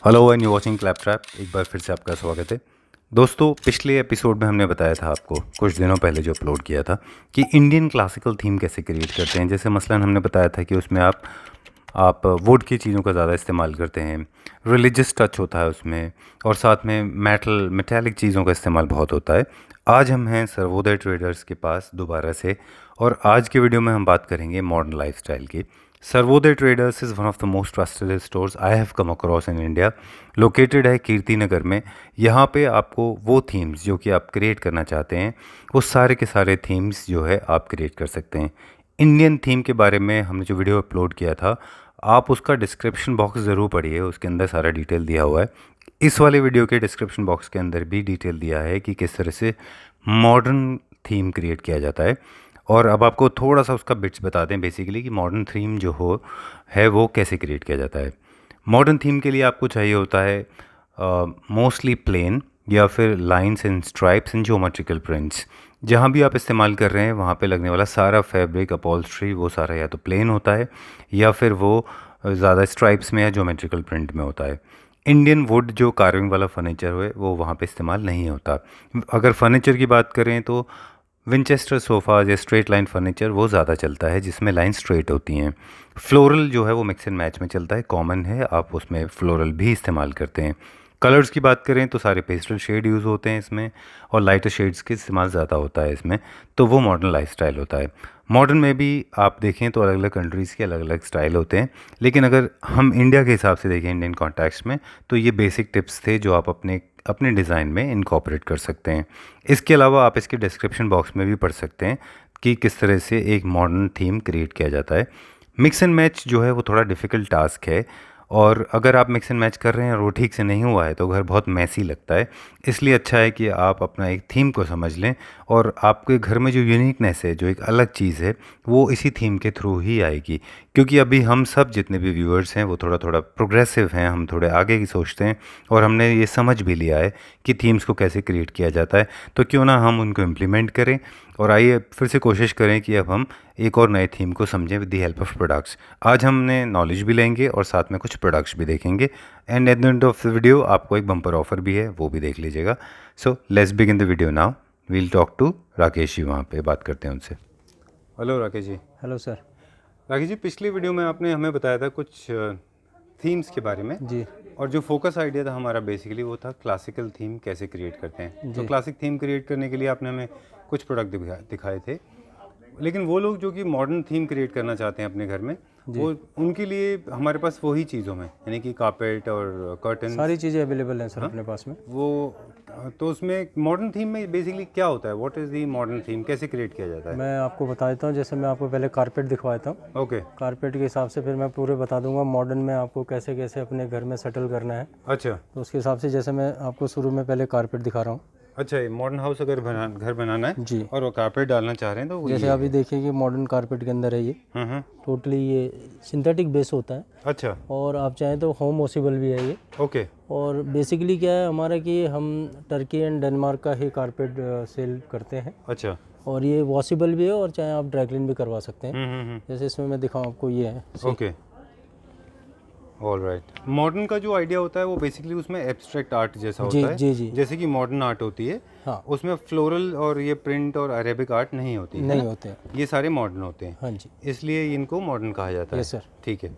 Hello and you watching clap trap. एक बार फिर से आपका स्वागत है। दोस्तों, पिछले एपिसोड में हमने बताया था आपको कुछ दिनों पहले जो अपलोड किया था कि इंडियन क्लासिकल थीम कैसे क्रिएट करते हैं। जैसे मसलन हमने बताया था कि उसमें आप वुड की चीज़ों का ज़्यादा इस्तेमाल करते हैं, रिलीजियस टच होता है उसमें, और साथ में मेटालिक चीज़ों का इस्तेमाल बहुत होता है। आज हम हैं सर्वोदय ट्रेडर्स के पास दोबारा से, और आज के वीडियो में हम बात करेंगे मॉडर्न लाइफस्टाइल की। Sarvodaya traders is one of the most trusted stores I have come across in India. Located है कीर्ति नगर में। यहाँ पे आपको वो थीम्स जो कि आप क्रिएट करना चाहते हैं, वो सारे के सारे थीम्स जो है आप क्रिएट कर सकते हैं। इंडियन थीम के बारे में हमने जो वीडियो अपलोड किया था, आप उसका डिस्क्रिप्शन बॉक्स ज़रूर पढ़िए, उसके अंदर सारा डिटेल दिया हुआ है। इस वाले वीडियो के डिस्क्रिप्शन बॉक्स के अंदर भी डिटेल दिया है कि किस तरह से मॉडर्न थीम क्रिएट किया जाता है। और अब आपको थोड़ा सा उसका बिट्स बता दें बेसिकली कि मॉडर्न थीम जो है वो कैसे क्रिएट किया जाता है। मॉडर्न थीम के लिए आपको चाहिए होता है मोस्टली प्लेन या फिर lines and stripes and geometrical prints. जहाँ भी आप इस्तेमाल कर रहे हैं वहाँ पे लगने वाला सारा फैब्रिक अपॉल्स्ट्री वो सारा या तो प्लेन होता है या फिर वो ज़्यादा स्ट्राइप्स में या ज्योमेट्रिकल प्रिंट में होता है। इंडियन वुड जो कार्विंग वाला फर्नीचर है वो वहाँ पे इस्तेमाल नहीं होता। अगर फर्नीचर की बात करें तो विंचेस्टर सोफ़ा या स्ट्रेट लाइन फर्नीचर वो ज़्यादा चलता है जिसमें लाइन स्ट्रेट होती हैं। फ्लोरल जो है वो मिक्स एंड मैच में चलता है, कॉमन है, आप उसमें फ्लोरल भी इस्तेमाल करते हैं। कलर्स की बात करें तो सारे पेस्टल शेड यूज़ होते हैं इसमें, और लाइटर शेड्स के इस्तेमाल ज़्यादा होता है इसमें। तो वो मॉडर्न लाइफस्टाइल होता है। मॉडर्न में भी आप देखें तो अलग अलग कंट्रीज़ के अलग अलग स्टाइल होते हैं, लेकिन अगर हम इंडिया के हिसाब से देखें इंडियन कॉन्टेक्स्ट में, तो ये बेसिक टिप्स थे जो आप अपने अपने डिज़ाइन में इनकॉर्पोरेट कर सकते हैं। इसके अलावा आप इसके डिस्क्रिप्शन बॉक्स में भी पढ़ सकते हैं कि किस तरह से एक मॉडर्न थीम क्रिएट किया जाता है। मिक्स एंड मैच जो है वो थोड़ा डिफ़िकल्ट टास्क है, और अगर आप मिक्स एंड मैच कर रहे हैं और वो ठीक से नहीं हुआ है तो घर बहुत मैसी लगता है। इसलिए अच्छा है कि आप अपना एक थीम को समझ लें, और आपके घर में जो यूनिकनेस है, जो एक अलग चीज़ है, वो इसी थीम के थ्रू ही आएगी। क्योंकि अभी हम सब जितने भी व्यूअर्स हैं वो थोड़ा थोड़ा प्रोग्रेसिव हैं, हम थोड़े आगे की सोचते हैं, और हमने ये समझ भी लिया है कि थीम्स को कैसे क्रिएट किया जाता है। तो क्यों ना हम उनको इम्प्लीमेंट करें, और आइए फिर से कोशिश करें कि अब हम एक और नए थीम को समझें with the help of products. आज हमने नॉलेज भी लेंगे और साथ में कुछ प्रोडक्ट्स भी देखेंगे, and at the end of the video आपको एक बम्पर ऑफर भी है, वो भी देख लीजिएगा। So let's begin the video now. We'll talk to Rakesh ji, वहाँ पे बात करते हैं उनसे। Hello Rakesh ji. Hello sir. Rakesh ji, पिछली वीडियो में आपने हमें बताया था कुछ थीम्स के बारे में, जी और जो फोकस आइडिया था हमारा बेसिकली वो था क्लासिकल थीम कैसे क्रिएट करते हैं। तो जी क्लासिक थीम क्रिएट करने के लिए आपने हमें कुछ प्रोडक्ट दिखाए थे, लेकिन वो लोग जो कि मॉडर्न थीम क्रिएट करना चाहते हैं अपने घर में, जी वो उनके लिए हमारे पास वही चीज़ों में, यानी कि कारपेट और कर्टन, सारी चीज़ें अवेलेबल हैं सर हाँ अपने पास में। वो, तो उसमें मॉडर्न थीम में बेसिकली क्या होता है, what is the modern theme, कैसे क्रिएट किया जाता है? मैं आपको बता देता हूँ, जैसे मैं आपको पहले कारपेट दिखवा देता हूँ। ओके। कारपेट के हिसाब से फिर मैं पूरे बता दूंगा मॉडर्न में आपको कैसे कैसे अपने घर में सेटल करना है। अच्छा तो उसके हिसाब से जैसे मैं आपको शुरू में पहले कारपेट दिखा रहा हूँ। अच्छा, ये मॉडर्न हाउस अगर घर बनाना है जी, और वो कारपेट डालना चाह रहे हैं तो वो जैसे ये अभी देखिए कि मॉडर्न कारपेट के अंदर है ये टोटली ये सिंथेटिक बेस होता है, अच्छा और आप चाहें तो होम वॉशेबल भी है ये। ओके और बेसिकली क्या है हमारा कि हम टर्की एंड डेनमार्क का ही कारपेट सेल करते हैं, अच्छा और ये वॉशेबल भी है, और चाहे आप ड्राई क्लीन भी करवा सकते हैं। हम्म। जैसे इसमें मैं दिखाऊं आपको, ये है ओके ऑल राइट। मॉडर्न का जो आइडिया होता है वो बेसिकली उसमें एब्स्ट्रैक्ट आर्ट जैसा जी होता है, जी जी। जैसे कि मॉडर्न आर्ट होती है। हाँ, उसमें फ्लोरल और ये प्रिंट और अरेबिक आर्ट नहीं होती है नहीं ना? होते हैं। ये सारे मॉडर्न होते हैं, हाँ जी, इसलिए इनको मॉडर्न कहा जाता है। Yes sir. ठीक है।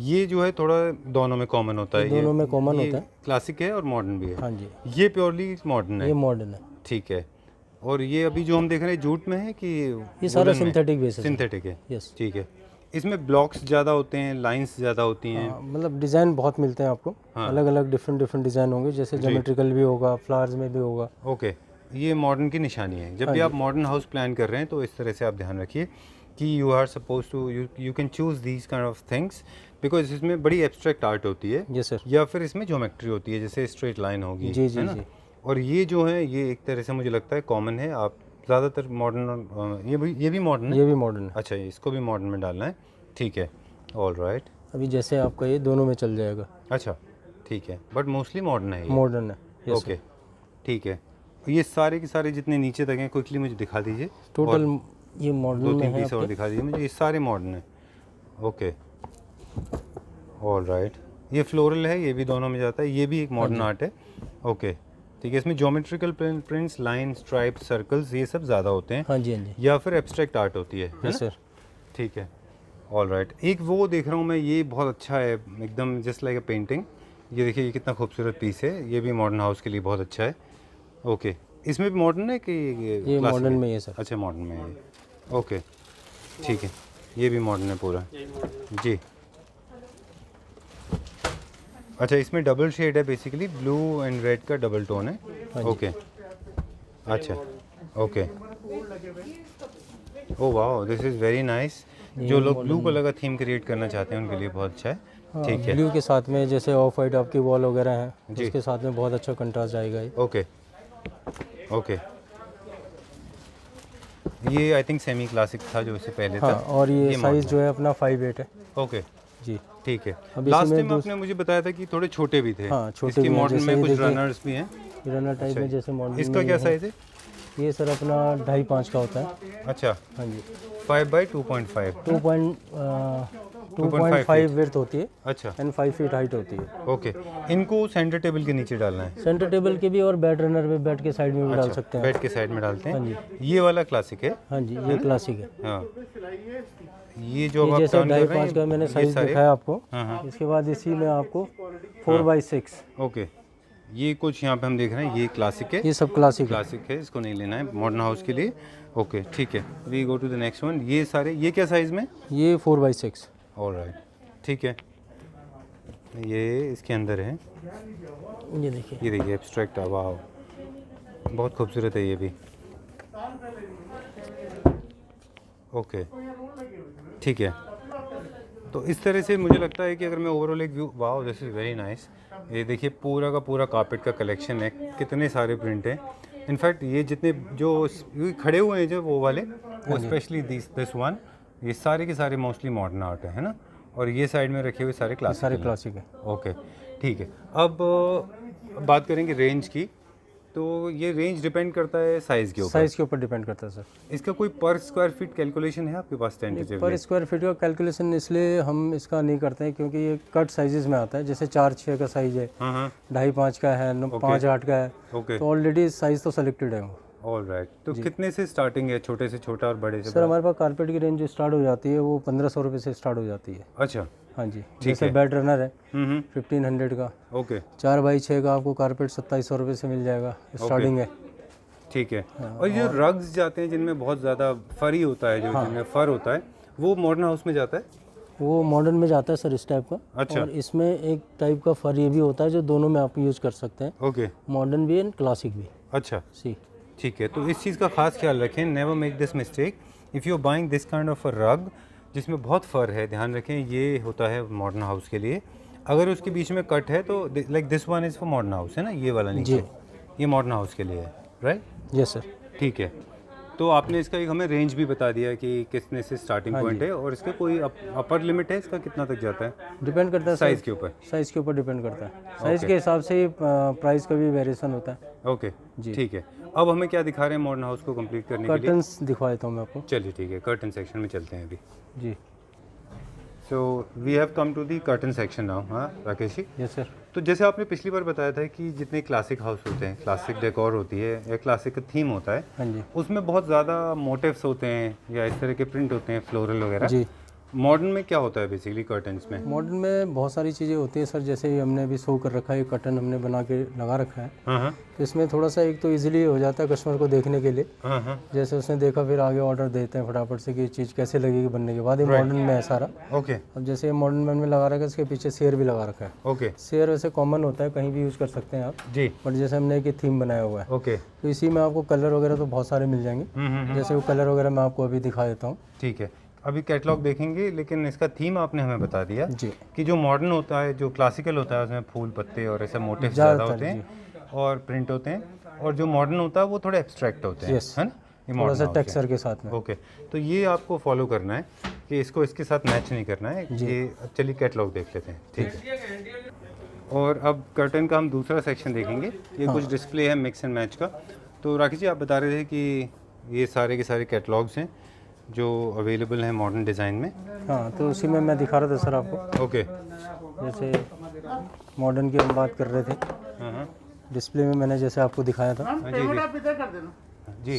ये जो है थोड़ा दोनों में कॉमन होता है, दोनों में कॉमन होता है। क्लासिक है और मॉडर्न भी है। हाँ जी, ये प्योरली मॉडर्न है। ये मॉडर्न है। ठीक है। और ये अभी जो हम देख रहे हैं जूट में है कि ये सारा वुलन में? सिंथेटिक बेस है। सिंथेटिक है। यस। ठीक है। इसमें ब्लॉक्स ज़्यादा होते हैं, लाइंस ज़्यादा होती हैं। हाँ, मतलब डिज़ाइन बहुत मिलते हैं आपको। हाँ। अलग अलग डिफरेंट डिज़ाइन होंगे, जैसे ज्योमेट्रिकल भी होगा, फ्लावर्स में भी होगा। ओके। ये मॉडर्न की निशानी है। जब हाँ भी जी। आप मॉडर्न हाउस प्लान कर रहे हैं तो इस तरह से आप ध्यान रखिए कि you are suppose to you can choose these kind of things, because इसमें बड़ी एब्स्ट्रैक्ट आर्ट होती है, यस सर। या फिर इसमें ज्योमेट्री होती है, जैसे स्ट्रेट लाइन होगी, जी जी है ना? जी। और ये जो है ये एक तरह से मुझे लगता है कॉमन है। आप ज़्यादातर मॉडर्न, ये भी मॉडर्न है। ये भी मॉडर्न है। अच्छा, इसको भी मॉडर्न में डालना है। ठीक है ऑल राइट। अभी जैसे आपका ये दोनों में चल जाएगा। अच्छा ठीक है, बट मोस्टली मॉडर्न है ये। मॉडर्न है। यस ओके ठीक है। ये सारे के सारे जितने नीचे तक हैं क्विकली मुझे दिखा दीजिए। टोटल और ये मॉडर्न दो में तीन है पीस और आपके। दिखा दीजिए मुझे, ये सारे मॉडर्न है। Okay all right. ये फ्लोरल है, ये भी दोनों में जाता है, ये भी एक मॉडर्न आर्ट है। ओके ठीक है, इसमें geometrical prints, line, stripe, circles ये सब ज़्यादा होते हैं। हाँ जी, हाँ जी। या फिर एब्स्ट्रैक्ट आर्ट होती है ना? Yes sir. ठीक है, ऑल राइट। एक वो देख रहा हूँ मैं, ये बहुत अच्छा है, एकदम जस्ट लाइक अ पेंटिंग। ये देखिए, ये कितना खूबसूरत पीस है, ये भी मॉडर्न हाउस के लिए बहुत अच्छा है। ओके, इसमें भी मॉडर्न है कि ये classic मॉडर्न है? में है सर। अच्छा, मॉडर्न में है ये। ओके ठीक है, ये भी मॉडर्न है पूरा जी। अच्छा, इसमें डबल शेड है बेसिकली, ब्लू एंड रेड का डबल टोन है। ओके अच्छा, ओके। ओ वाह, दिस इज़ वेरी नाइस। जो लोग ब्लू कलर का थीम क्रिएट करना चाहते हैं उनके लिए बहुत अच्छा है। ठीक है, ब्लू के साथ में जैसे ऑफ वाइट आपकी वॉल वगैरह है, उसके साथ में बहुत अच्छा कंट्रास्ट आएगा ये। Okay okay. ये आई थिंक सेमी क्लासिक था जो इससे पहले हाँ, था। और ये साइज़ जो है अपना 5/8 है। ओके जी। ठीक है। अब लास्ट इसी में टाइम आपने मुझे बताया था कि थोड़े छोटे भी थे। हाँ, छोटे इसकी भी हैं, मॉडर्न जैसे में ये कुछ देखिए। रनर्स भी हैं। रनर टाइप में जैसे मॉडल इसका क्या साइज़ है? ये सर अपना 2.5-5 का होता है। अच्छा, हाँ जी। 5/2.5। 2.5 विड्थ होती है अच्छा एंड 5 फीट हाइट होती है। ओके। इनको सेंटर टेबल के नीचे डालना है? सेंटर टेबल के भी और बेड रनर पे, बेड के साइड में भी डाल सकते हैं। बेड के साइड में डालते हाँ हैं। ये वाला क्लासिक है। हाँ जी, ये क्लासिक है। हाँ, ये जो ये आप जैसे टर्न कर रहे 2.5 का मैंने हैं, ये साइज़ सारे। दिखाया आपको। हाँ। इसके बाद इसी में आपको 4/6। ओके, ये कुछ यहाँ पे हम देख रहे हैं, ये क्लासिक है। ये सब क्लासिक है। क्लासिक है, इसको नहीं लेना है मॉडर्न हाउस के लिए। ओके ठीक है, we go to the next one. ये सारे, ये क्या साइज़ में? ये 4/6। ऑलराइट ठीक है, ये इसके अंदर है। ये देखिए। ये देखिए, एब्स्ट्रैक्ट, वाह, बहुत खूबसूरत है ये भी। ओके ठीक है, तो इस तरह से मुझे लगता है कि अगर मैं ओवरऑल एक व्यू, वाह दिस इज़ वेरी नाइस। ये देखिए, पूरा का पूरा कारपेट का कलेक्शन है, कितने सारे प्रिंट हैं। इनफैक्ट ये जितने जो खड़े हुए हैं जो वो वाले, वो स्पेशली दिस वन, ये सारे के सारे मोस्टली मॉडर्न आर्ट है ना? और ये साइड में रखे हुए सारे क्लासिक। सारे क्लासिक है। ओके ठीक है। अब बात करेंगे रेंज की, तो ये रेंज डिपेंड करता है साइज़ के ऊपर। साइज़ के ऊपर डिपेंड करता है सर। इसका कोई पर स्क्वायर फीट कैलकुलेशन है आपके पास टेंटेटिवली? पर स्क्वायर फीट का कैलकुलेशन इसलिए हम इसका नहीं करते हैं क्योंकि ये कट साइजेस में आता है। जैसे 4/6 का साइज है, हाँ 2.5-5 का है, 5/8 का है, ओके तो ऑलरेडी साइज तो सेलेक्टेड है वो। All right. तो कितने से स्टार्टिंग है, छोटे से छोटा और बड़े से सर बड़ा? हमारे पास कारपेट की रेंज जो स्टार्ट हो जाती है वो 1500 रुपये से स्टार्ट हो जाती है। अच्छा हाँ जी। जैसे बेड रनर है 1500 का, ओके 4/6 का आपको कारपेट 2700 रुपये से मिल जाएगा, स्टार्टिंग है। ठीक है। और ये रग्स जाते हैं जिनमें बहुत ज़्यादा फरी होता है, जो जिनमें फर होता है, वो मॉडर्न हाउस में जाता है? वो मॉडर्न में जाता है सर इस टाइप का। अच्छा। और इसमें एक टाइप का फर ये भी होता है जो दोनों में आप यूज़ कर सकते हैं, ओके मॉडर्न भी एंड क्लासिक भी। अच्छा सी ठीक है, तो इस चीज़ का खास ख्याल रखें, never make this mistake if you buying this kind of a रग जिसमें बहुत फर है। ध्यान रखें, ये होता है मॉडर्न हाउस के लिए। अगर उसके बीच में कट है तो like this one is for modern house, है ना? ये वाला नीचे, ये मॉडर्न हाउस के लिए है, राइट? Yes sir. ठीक है, तो आपने इसका एक हमें रेंज भी बता दिया कि कितने से स्टार्टिंग पॉइंट है, और इसका कोई अपर लिमिट है इसका कितना तक जाता है? डिपेंड करता है साइज़ के ऊपर? साइज़ के ऊपर डिपेंड करता है। साइज़ के हिसाब से ही प्राइस का भी वेरिएशन होता है। ओके ठीक है। अब हमें क्या दिखा रहे हैं मॉडर्न हाउस को कंप्लीट करने के लिए? कर्टन्स दिखवा देता हूँ मैं आपको। चलिए ठीक है, कर्टन सेक्शन में चलते हैं अभी। जी so we have come to the curtain section now. हाँ राकेश जी, यस सर। तो जैसे आपने पिछली बार बताया था कि जितने क्लासिक हाउस होते हैं, क्लासिक डेकोर होती है या क्लासिक थीम होता है, हाँ जी उसमें बहुत ज़्यादा मोटिव्स होते हैं या इस तरह के प्रिंट होते हैं, फ्लोरल वगैरह। जी। मॉडर्न में क्या होता है बेसिकली कर्टन्स में? मॉडर्न में बहुत सारी चीज़ें होती हैं सर, जैसे ही हमने अभी शो कर रखा है, कर्टन हमने बना के लगा रखा है। हाँ तो इसमें थोड़ा सा एक तो इजीली हो जाता है कस्टमर को देखने के लिए। हाँ जैसे उसने देखा फिर आगे ऑर्डर देते हैं फटाफट से कि ये चीज़ कैसे लगेगी बनने के बाद। ये मॉडर्न में है सारा। ओके अब जैसे मॉडर्न में हमने लगा रखा है, इसके पीछे शेयर भी लगा रखा है। ओके शेयर वैसे कॉमन होता है, कहीं भी यूज़ कर सकते हैं आप, जी बट जैसे हमने एक थीम बनाया हुआ है ओके तो इसी में आपको कलर वगैरह तो बहुत सारे मिल जाएंगे। जैसे वो कलर वगैरह मैं आपको अभी दिखा देता हूँ। ठीक है, अभी कैटलॉग देखेंगे, लेकिन इसका थीम आपने हमें बता दिया जी। कि जो मॉडर्न होता है, जो क्लासिकल होता है, उसमें फूल पत्ते और ऐसे मोटिव ज़्यादा होते हैं और प्रिंट होते हैं, और जो मॉडर्न होता है वो थोड़े एब्स्ट्रैक्ट होते हैं, है ना? ये थोड़ा सा मॉडर्न टेक्सचर के साथ में। ओके, तो ये आपको फॉलो करना है कि इसको इसके साथ मैच नहीं करना है। ये चलिए कैटलॉग देख लेते हैं, ठीक है। और अब कर्टन का हम दूसरा सेक्शन देखेंगे। ये कुछ डिस्प्ले है मिक्स एंड मैच का। तो राकेश जी, आप बता रहे थे कि ये सारे के सारे कैटलॉग्स हैं जो अवेलेबल हैं मॉडर्न डिज़ाइन में। हाँ, तो उसी में मैं दिखा रहा था सर आपको। ओके जैसे मॉडर्न की हम बात कर रहे थे। हाँ डिस्प्ले में मैंने जैसे आपको दिखाया था। जी जी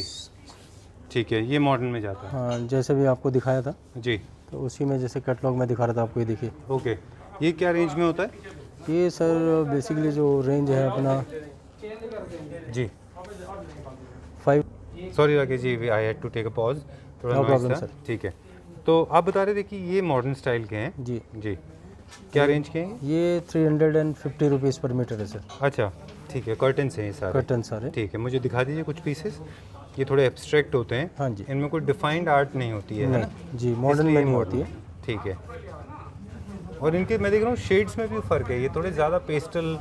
ठीक है, ये मॉडर्न में जाता है। हाँ, जैसे भी आपको दिखाया था जी तो उसी में जैसे कैटलॉग में दिखा रहा था आपको, ये देखिए। ओके, ये क्या रेंज में होता है? ये सर बेसिकली जो रेंज है अपना G 5। Sorry Rakesh ji, I had to take a pause, थोड़ा No नॉइस problem, था। sir. ठीक है, तो आप बता रहे थे कि ये मॉडर्न स्टाइल के हैं। जी, जी क्या रेंज के हैं? ये 350 रुपीज़ पर मीटर है सर। अच्छा ठीक है, कर्टन से हैं ये सारे। कर्टन सारे। ठीक है, मुझे दिखा दीजिए कुछ पीसेस। ये थोड़े एब्स्ट्रैक्ट होते हैं। हाँ जी। इनमें कोई डिफाइंड आर्ट नहीं होती है ना? नहीं जी, मॉडर्न इसलिए में नहीं modern होती है। ठीक है, और इनके मैं देख रहा हूँ शेड्स में भी फ़र्क है, ये थोड़े ज़्यादा पेस्टल,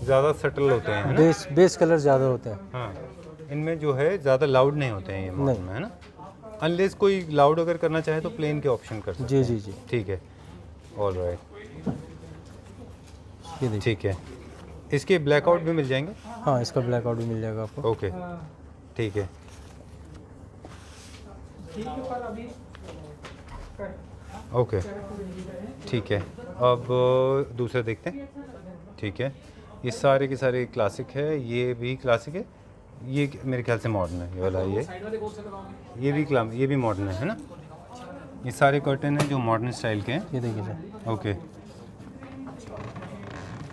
ज़्यादा सटल होते हैं, है ना? बेस कलर ज़्यादा होते हैं। हाँ, इनमें जो है ज़्यादा लाउड नहीं होते हैं ये मॉडर्न में, है ना? अनलेस कोई लाउड अगर करना चाहे तो प्लेन के ऑप्शन कर सकते जी हैं। जी जी, ठीक है, ऑल राइट, ये देखिए। ठीक है। इसके ब्लैकआउट भी मिल जाएंगे? हाँ, इसका ब्लैक आउट भी मिल जाएगा आपको। ओके ठीक है, ओके ठीक है। अब दूसरा देखते हैं। ठीक है, ये सारे के सारे क्लासिक है, ये भी क्लासिक है, ये मेरे ख्याल से मॉडर्न है, ये वाला ये भी मॉडर्न है ना? ये सारे कर्टन हैं जो मॉडर्न स्टाइल के हैं। ये देखिए सर, ओके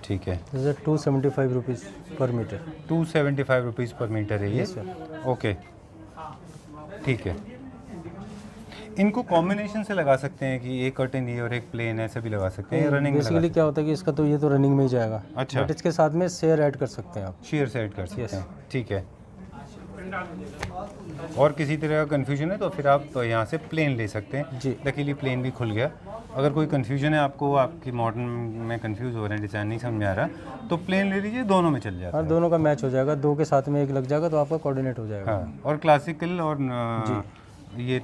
ठीक है, जैसे 275 रुपीज़ पर मीटर। 275 रुपीज़ पर मीटर है ये। Yes, sir. ओके ठीक है, इनको कॉम्बिनेशन से लगा सकते हैं कि एक कर्टन ये और एक प्लेन ऐसे भी लगा सकते हैं, रनिंग में लगा बेसिकली क्या होता है कि इसका तो ये तो रनिंग में ही जाएगा। अच्छा। बट इसके साथ में शेयर ऐड कर सकते हैं आप। शेयर से ऐड कर सकते Yes. हैं। ठीक है, और किसी तरह का कन्फ्यूजन है तो फिर आप यहाँ से प्लेन ले सकते हैं। जी। लकीली प्लेन भी खुल गया। अगर कोई कन्फ्यूजन है आपको, आपकी मॉडर्न में कंफ्यूज हो रहे हैं, डिज़ाइन नहीं समझ में आ रहा, तो प्लेन ले लीजिए, दोनों में चल जाता और है। दोनों का मैच हो जाएगा, दो के साथ में एक लग जाएगा तो आपका कोऑर्डिनेट हो जाएगा। हाँ, और क्लासिकल और ये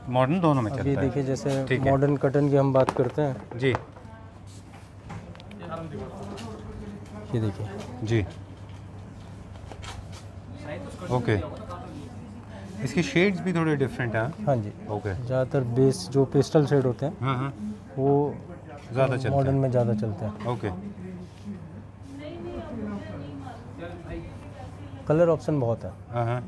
मॉडर्न दोनों में अब चलता ये है। देखिए, जैसे ठीक है। मॉडर्न कर्टन की हम बात करते हैं, जी ये देखिए। जी ओके, इसके शेड्स भी थोड़े डिफरेंट हैं। हाँ जी, ओके ज़्यादातर बेस जो पेस्टल शेड होते हैं हाँ हाँ, वो ज़्यादा चलता मॉडर्न है। में ज़्यादा चलते हैं। ओके कलर ऑप्शन बहुत है। हाँ हाँ,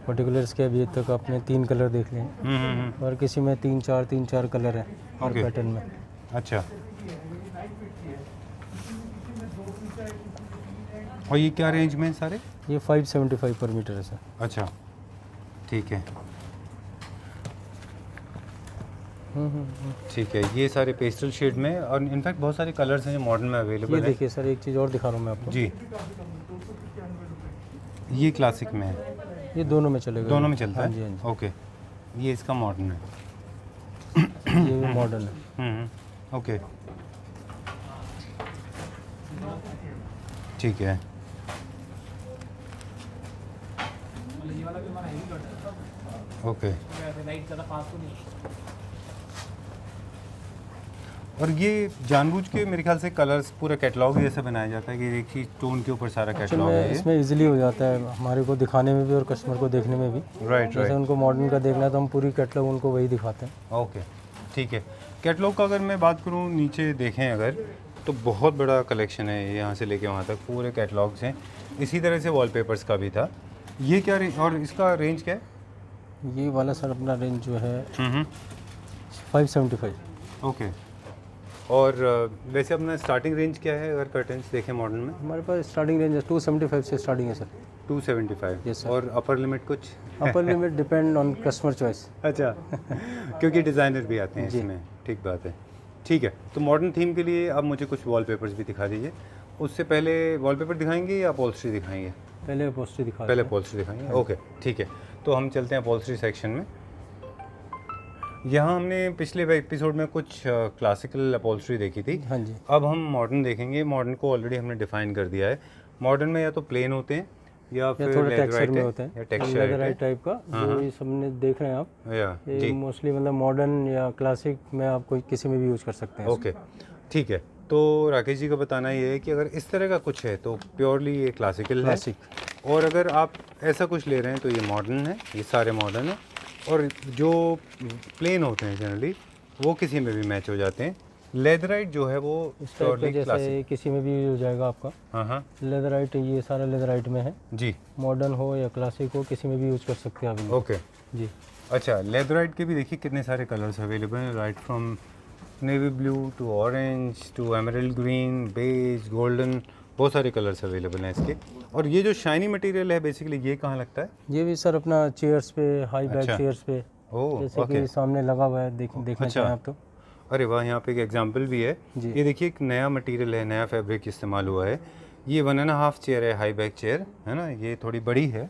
पर्टिकुलर्स के अभी तक आपने 3 कलर देख लिए हैं, और किसी में 3-4 कलर हैं हर Okay. पैटर्न में। अच्छा। और ये क्या रेंज में है सारे? ये 575 पर मीटर है सर। अच्छा ठीक है, ठीक है। ये सारे पेस्टल शेड में, और इनफैक्ट बहुत सारे कलर्स हैं जो मॉडर्न में ये अवेलेबल हैं। देखिए सर, एक चीज़ और दिखा रहा हूँ मैं आपको। जी, ये क्लासिक में है, ये दोनों में चलेगा। दोनों में चलता हाँ है। जी, हाँ ओके, ये इसका मॉडर्न है। जी, ये मॉडल है। ओके ठीक है, ओके। और ये जानबूझ के मेरे ख्याल से कलर्स पूरा कैटलॉग जैसे बनाया जाता है कि एक ही टोन के ऊपर सारा कैटलॉग है ये। इसमें इजीली हो जाता है हमारे को दिखाने में भी और कस्टमर को देखने में भी। राइट जैसे राइट, उनको मॉडर्न का देखना है तो हम पूरी कैटलॉग उनको वही दिखाते हैं। ओके ठीक है। कैटलॉग का अगर मैं बात करूँ, नीचे देखें अगर, तो बहुत बड़ा कलेक्शन है, यहाँ से लेके वहाँ तक पूरे कैटलॉग्स हैं। इसी तरह से वॉलपेपर्स का भी था। ये क्या और इसका रेंज क्या है? ये वाला सर अपना रेंज जो है 575। ओके, और वैसे अपना स्टार्टिंग रेंज क्या है अगर कर्टन्स देखें मॉडर्न में? हमारे पास स्टार्टिंग रेंज 275 से स्टार्टिंग है सर। 275। Yes, sir. और अपर लिमिट कुछ? Upper limit depend on customer choice. अच्छा क्योंकि डिज़ाइनर भी आते हैं जी। इसमें, ठीक बात है। ठीक है, तो मॉडर्न थीम के लिए अब मुझे कुछ वॉलपेपर्स भी दिखा दीजिए। उससे पहले वॉलपेपर दिखाएंगे या अपॉल्स्ट्री दिखाएंगे? पहले पोस्टर दिखा पहले अपॉल्स्ट्री दिखाएंगे। ओके ठीक है, तो हम चलते हैं अपॉल्स्ट्री सेक्शन में। यहाँ हमने पिछले एपिसोड में कुछ क्लासिकल अपॉल्स्ट्री देखी थी। हाँ जी, अब हम मॉडर्न देखेंगे। मॉडर्न को ऑलरेडी हमने डिफाइन कर दिया है। मॉडर्न में या तो प्लेन होते हैं या फिर थोड़ा टेक्सचर लेदराइट में है, होते या हैं, टेक्सचर लेदराइट टाइप का जो ये सबने देख रहे हैं आप। या ये जी मोस्टली मतलब मॉडर्न या क्लासिक में आप कोई किसी में भी यूज़ कर सकते हैं। ओके ठीक है। तो राकेश जी का बताना ये है कि अगर इस तरह का कुछ है तो प्योरली ये क्लासिकल है, क्लासिक। और अगर आप ऐसा कुछ ले रहे हैं तो ये मॉडर्न है, ये सारे मॉडर्न है। और जो प्लेन होते हैं जनरली वो किसी में भी मैच हो जाते हैं। लेदराइट जो है वो इस टाइप का प्योरली जैसे क्लासिक। किसी में भी हो जाएगा आपका। हाँ हाँ लेदराइट, ये सारा लेदराइट में है। जी। मॉडर्न हो या क्लासिक हो, किसी में भी यूज़ कर सकते हैं आप इनको। ओके जी। अच्छा, लेदराइट के भी देखिए कितने सारे कलर्स अवेलेबल हैं, right from navy blue to orange to emerald green, beige, golden, बहुत सारे कलर्स अवेलेबल हैं इसके। और ये जो शाइनी मटेरियल है बेसिकली ये कहाँ लगता है? ये भी सर अपना चेयर्स पे, हाई बैक अच्छा। चेयर्स पे, ओह जैसे ओके। कि सामने लगा हुआ है, देखना अच्छा। चाहें आप तो। अरे वाह, यहाँ पे एक एग्जांपल भी है। जी। ये देखिए एक नया मटेरियल है, नया फैब्रिक इस्तेमाल हुआ है। ये 1.5 चेयर है, हाई बैक चेयर है ना, ये थोड़ी बड़ी है।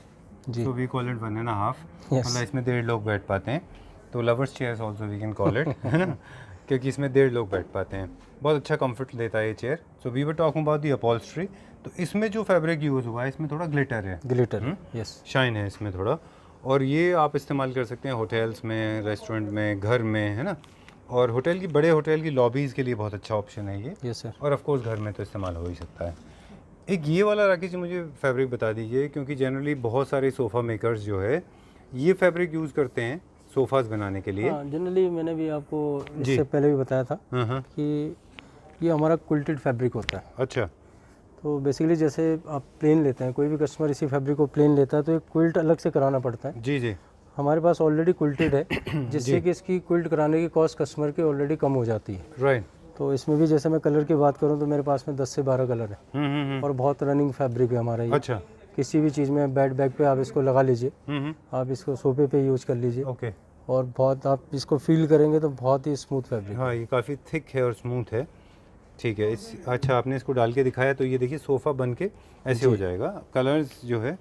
जी। So we call it 1.5, Yes. मतलब इसमें 1.5 लोग बैठ पाते हैं। तो lovers chairs also we can call it, है ना, क्योंकि इसमें 1.5 लोग बैठ पाते हैं। बहुत अच्छा कंफर्ट देता है ये chair. So we were talking about the upholstery. तो इसमें जो फैब्रिक यूज़ हुआ है इसमें थोड़ा ग्लिटर है, ग्लिटर, यस। शाइन है इसमें थोड़ा। और ये आप इस्तेमाल कर सकते हैं होटल्स में, रेस्टोरेंट में, घर में, है ना। और होटल की, बड़े होटल की लॉबीज़ के लिए बहुत अच्छा ऑप्शन है ये। Yes sir. और ऑफ कोर्स घर में तो इस्तेमाल हो ही सकता है। एक ये वाला राकेश जी मुझे फैब्रिक बता दीजिए, क्योंकि जनरली बहुत सारे सोफ़ा मेकर्स जो है ये फैब्रिक यूज़ करते हैं सोफ़ाज़ बनाने के लिए। हाँ, जनरली मैंने भी आपको जी। इससे पहले भी बताया था हाँ कि ये हमारा क्विल्टेड फैब्रिक होता है। अच्छा। तो बेसिकली जैसे आप प्लेन लेते हैं, कोई भी कस्टमर इसी फैब्रिक को प्लेन लेता है तो एक क्विल्ट अलग से कराना पड़ता है। जी जी। हमारे पास ऑलरेडी क्विल्टेड है, जिससे कि इसकी क्विल्ट कराने की कॉस्ट कस्टमर की ऑलरेडी कम हो जाती है। राइट। तो इसमें भी जैसे मैं कलर की बात करूँ तो मेरे पास में 10 से 12 कलर है और बहुत रनिंग फैब्रिक है हमारा ये। अच्छा। किसी भी चीज़ में बेड बैग पे आप इसको लगा लीजिए, आप इसको सोफे पे यूज कर लीजिए, ओके। और बहुत आप इसको फील करेंगे तो बहुत ही स्मूथ फैब्रिक। हाँ, ये काफ़ी थिक है और स्मूथ है। ठीक है। इस अच्छा, आपने इसको डाल के दिखाया तो ये देखिए सोफ़ा बन के ऐसे हो जाएगा। कलर्स जो है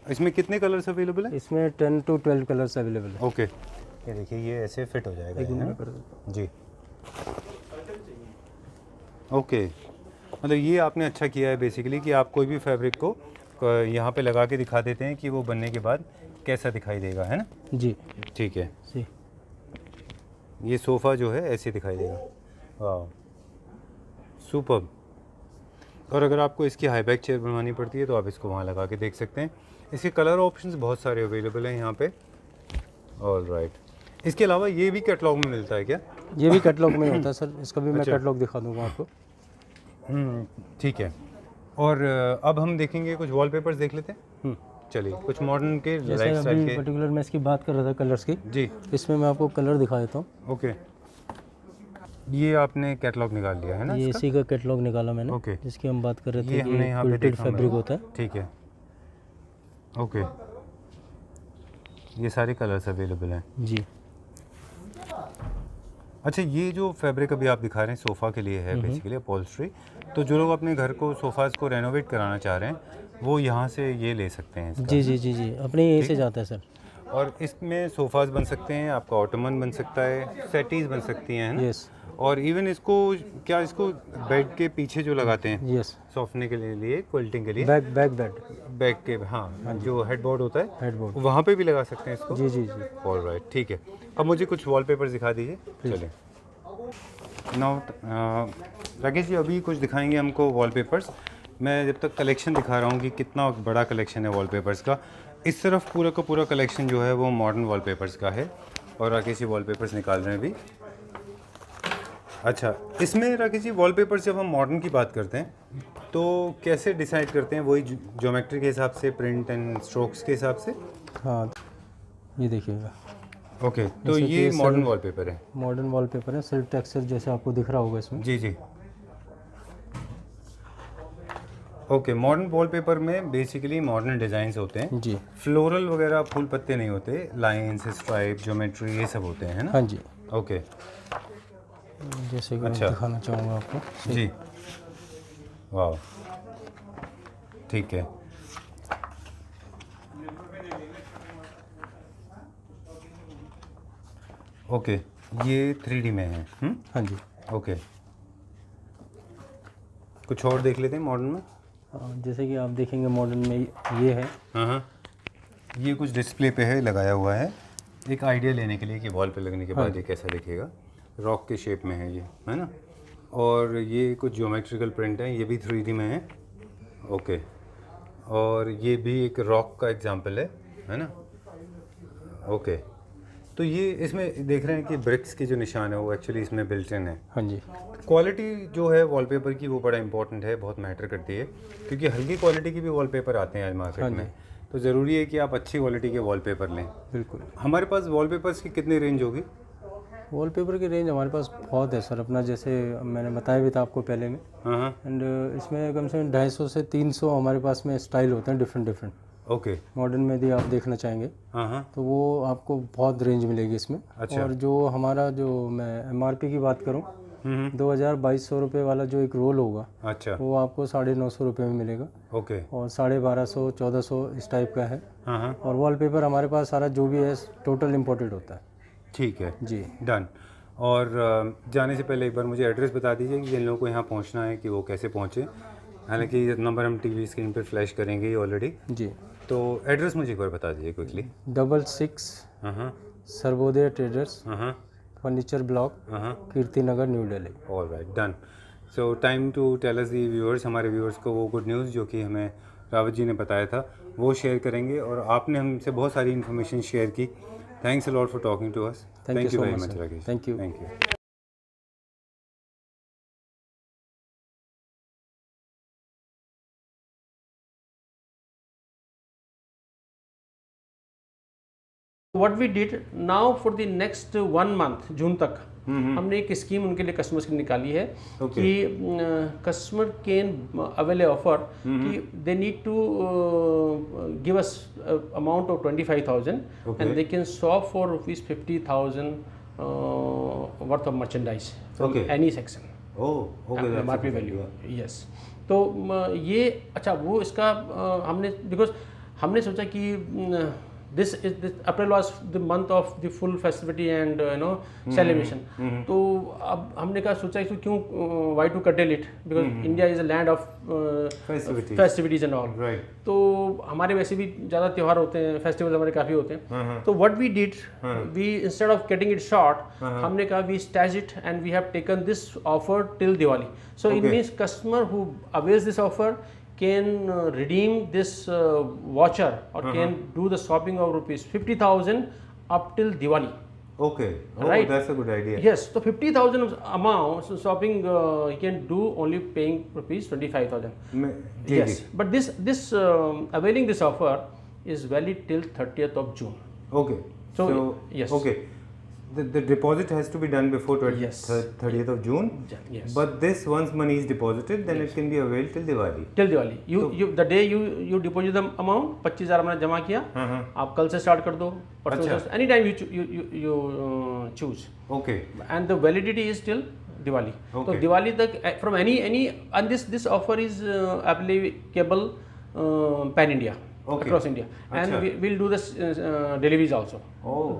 इसमें कितने कलर्स अवेलेबल है? इसमें 10 to 12 कलर्स अवेलेबल है। ओके, ये देखिए ये ऐसे फिट हो जाएगा, एक है मिनट ना? कर दो। जी। ओके, मतलब ये आपने अच्छा किया है बेसिकली कि आप कोई भी फैब्रिक को यहाँ पे लगा के दिखा देते हैं कि वो बनने के बाद कैसा दिखाई देगा, है ना? जी ठीक है। जी। ये सोफ़ा जो है ऐसे दिखाई देगा। वाह, सुपर्ब। और अगर आपको इसकी हाई बैक चेयर बनवानी पड़ती है तो आप इसको वहाँ लगा के देख सकते हैं। इसके कलर ऑप्शंस बहुत सारे अवेलेबल हैं यहाँ पे। All right. इसके अलावा ये भी कैटलॉग में मिलता है क्या? ये भी कैटलॉग में होता है सर, इसका भी मैं अच्छा। कैटलॉग दिखा दूंगा आपको। ठीक है। और अब हम देखेंगे कुछ वॉलपेपर्स देख लेते हैं। चलिए, कुछ मॉडर्न के जैसे लाइफस्टाइल अभी के। पर्टिकुलर मैं इसकी बात कर रहा था कलर्स की, जी। इसमें मैं आपको कलर दिखा देता हूँ। ओके, ये आपने कैटलॉग निकाल लिया है ना ये इसका? इसी का कैटलॉग निकाला मैंने, ओके। जिसकी हम बात कर रहे ये थे कि हमने यहाँ पे क्विल्टेड देखा फैब्रिक हुआ। होता है। ठीक है। ओके, ये सारे कलर्स अवेलेबल हैं। जी। अच्छा, ये जो फैब्रिक अभी आप दिखा रहे हैं सोफ़ा के लिए है बेसिकली अपॉल्स्ट्री। तो जो लोग अपने घर को सोफ़ाज़ को रेनोवेट कराना चाह रहे हैं वो यहाँ से ये ले सकते हैं इसका। जी जी जी जी, अपने यहीं से जाता है सर। और इसमें सोफ़ाज़ बन सकते हैं, आपका ऑटोमन बन सकता है, सेटीज़ बन सकती हैं, है ना? यस और इवन इसको, क्या इसको बेड के पीछे जो लगाते हैं यस, सॉफ्टने के लिए, क्विल्टिंग के लिए, बैक बैक बेड, बैक के, हाँ, जो हेडबोर्ड होता है हेडबोर्ड। वहाँ पे भी लगा सकते हैं इसको। जी जी जी। ऑल राइट, ठीक है। अब मुझे कुछ वॉलपेपर्स दिखा दीजिए। चलिए। नाउ राकेश जी अभी कुछ दिखाएंगे हमको वॉलपेपर्स। मैं जब तक कलेक्शन दिखा रहा हूँ कि कितना बड़ा कलेक्शन है वॉलपेपर्स का। इस तरफ पूरा का पूरा कलेक्शन जो है वो मॉडर्न वॉलपेपर्स का है, और राकेश जी वॉलपेपर्स निकाल रहे हैं अभी। अच्छा, इसमें राकेश जी वॉलपेपर्स जब हम मॉडर्न की बात करते हैं तो कैसे डिसाइड करते हैं? वही ज्योमेट्री के हिसाब से, प्रिंट एंड स्ट्रोक्स के हिसाब से? हाँ, ये देखिएगा, ओके, तो जैसे कि ये ये मॉडर्न वॉलपेपर है। मॉडर्न वॉलपेपर है, सिल्क टेक्सचर जैसे आपको दिख रहा होगा इसमें। जी जी। ओके, मॉडर्न वॉलपेपर में बेसिकली मॉडर्न डिज़ाइंस होते हैं। जी फ्लोरल वगैरह फूल पत्ते नहीं होते, लाइंस, स्ट्राइप, ज्योमेट्री, ये सब होते हैं, है ना? हाँ जी, ओके जैसे कि अच्छा। मैं दिखाना चाहूँगा आपको। जी। वाह, ठीक है। ओके, ये 3D में है। हाँ जी। ओके, कुछ और देख लेते हैं मॉडर्न में। जैसे कि आप देखेंगे मॉडर्न में ये है। हाँ, ये कुछ डिस्प्ले पे है, लगाया हुआ है, एक आइडिया लेने के लिए कि वॉल पे लगने के बाद ये कैसा दिखेगा। रॉक के शेप में है ये, है ना? और ये कुछ ज्योमेट्रिकल प्रिंट है, ये भी 3D में है। ओके, और ये भी एक रॉक का एग्जांपल है ना। ओके, तो ये इसमें देख रहे हैं कि ब्रिक्स के जो निशान है वो एक्चुअली इसमें बिल्ट इन है। हाँ जी। क्वालिटी जो है वॉलपेपर की वो बड़ा इंपॉर्टेंट है, बहुत मैटर करती है, क्योंकि हल्की क्वालिटी के भी वॉलपेपर आते हैं आज मार्केट में, तो ज़रूरी है कि आप अच्छी क्वालिटी के वॉलपेपर लें। बिल्कुल। हमारे पास वॉलपेपर्स की कितनी रेंज होगी? वॉलपेपर की रेंज हमारे पास बहुत है सर, अपना जैसे मैंने बताया भी था आपको पहले में। हाँ। एंड इसमें कम से कम 250 से 300 हमारे पास में स्टाइल होते हैं डिफरेंट। ओके। मॉडर्न में यदि आप देखना चाहेंगे हाँ। तो वो आपको बहुत रेंज मिलेगी इसमें। अच्छा। और जो हमारा जो मैं MRP की बात करूँ, 2200 रुपये वाला जो एक रोल होगा, अच्छा, वो आपको 950 रुपये में मिलेगा। ओके। और 1250, 1400 इस टाइप का है। हाँ। और वॉलपेपर हमारे पास सारा जो भी है टोटल इम्पोर्टेड होता है। ठीक है जी, डन। और जाने से पहले एक बार मुझे एड्रेस बता दीजिए कि जिन लोगों को यहाँ पहुँचना है कि वो कैसे पहुँचे। हालांकि नंबर हम टीवी स्क्रीन पर फ्लैश करेंगे ही ऑलरेडी, जी। तो एड्रेस मुझे एक बार बता दीजिए क्विकली। 66 हाँ। सर्वोदय ट्रेडर्स, हाँ। फर्नीचर ब्लॉक, हाँ। Kirti Nagar, New Delhi. All right, done. So time to tell us the viewers, हमारे व्यूअर्स को वो गुड न्यूज़ जो कि हमें रावत जी ने बताया था वो शेयर करेंगे, और आपने हमसे बहुत सारी इन्फॉर्मेशन शेयर की। Thanks a lot for talking to us. Thank you so very much, much sir. Rakesh. Thank you. Thank you. What we did now for the next 1 month, जून तक हमने एक स्कीम उनके लिए कस्टमर्स की निकाली है कि कस्टमर कैन अवेल ऑफर कि they need to give us amount of 25,000 and they can shop for ₹50,000 worth of merchandise from any section. MRP value, yes. तो ये अच्छा वो इसका हमने बिकॉज हमने सोचा कि this April was the month of the full festivity and celebration. तो अब हमने कहा सोचा कि क्यों why to curtail it, because India is a land of festivities and all. Right. तो हमारे वैसे भी ज़्यादा त्यौहार होते हैं, फेस्टिवल्स हमारे काफ़ी होते हैं। तो what we did, we instead of getting it short, हमने कहा we stage it and we have taken this offer till Diwali. So it means customer who avails this offer can redeem this voucher or can do the shopping of ₹50,000 up till Diwali. Okay. Right. That's a good idea. Yes. So 50,000 amount so shopping he can do only paying ₹25,000. Yes. But this availing this offer is valid till 30th of June. Okay. So yes. Okay. The deposit has to be done before 30th of June. Yes. But this once money is deposited, then it can be availed till Diwali. Till Diwali. You the day you deposit the amount 25,000 हमने जमा किया, आप कल से start कर दो, परसों से, any time you choose. Okay. And the validity is till Diwali. Okay. So Diwali तक from any and this offer is applicable pan India, across India, and we'll do this deliveries also.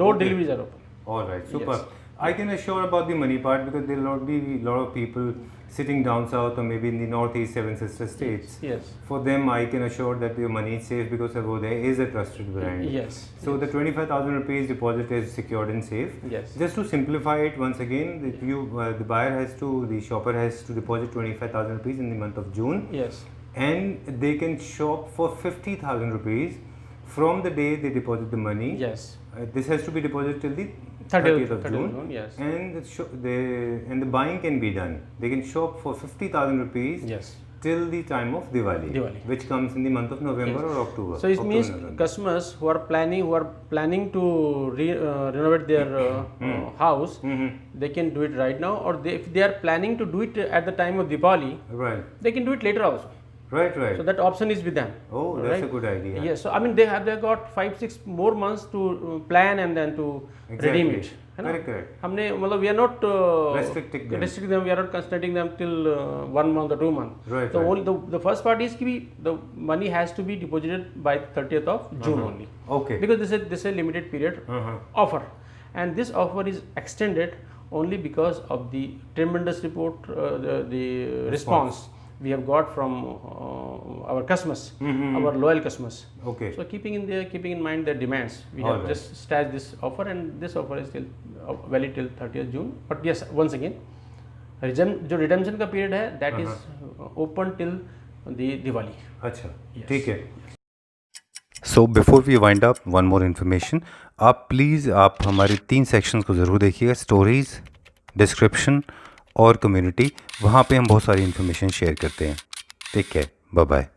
Door deliveries are open. All right, super. Yes. I can assure about the money part because there will be a lot of people sitting down south or maybe in the northeast Seven Sister states. Yes. For them, I can assure that your money is safe because Sarvodaya is a trusted brand. Yes. So the 25,000 rupees deposit is secured and safe. Yes. Just to simplify it once again, the buyer has to, the shopper has to deposit 25,000 rupees in the month of June. Yes. And they can shop for 50,000 rupees from the day they deposit the money. Yes. This has to be deposited till the 30th of June. Yes. And the buying can be done. They can shop for 50,000 rupees. Yes. Till the time of Diwali, which comes in the month of November or October. So it means customers who are planning to renovate their house, they can do it right now, or if they are planning to do it at the time of Diwali, right, they can do it later also. Right. So that option is with them. Oh, that's a good idea. Yes. So I mean they got 5-6 more months to plan and then to redeem it. Correct. हमने मतलब we are not restricting them. We are not constraining them till 1 month or 2 months. Right. So only the first part is the money has to be deposited by 30th of June only. Okay. Because this is a limited period offer, and this offer is extended only because of the tremendous report, the response we have got from our customers, our loyal customers. Okay. So keeping in mind their demands, we have just staged this offer, and this offer is still valid till 30th June. But yes, once again, जो redemption का period है that is open till Diwali. अच्छा, ठीक है। So before we wind up, one more information, आप please आप हमारे 3 sections को ज़रूर देखिएगा, स्टोरीज़, डिस्क्रिप्शन और कम्युनिटी। वहाँ पे हम बहुत सारी इन्फॉर्मेशन शेयर करते हैं। Take care, bye bye.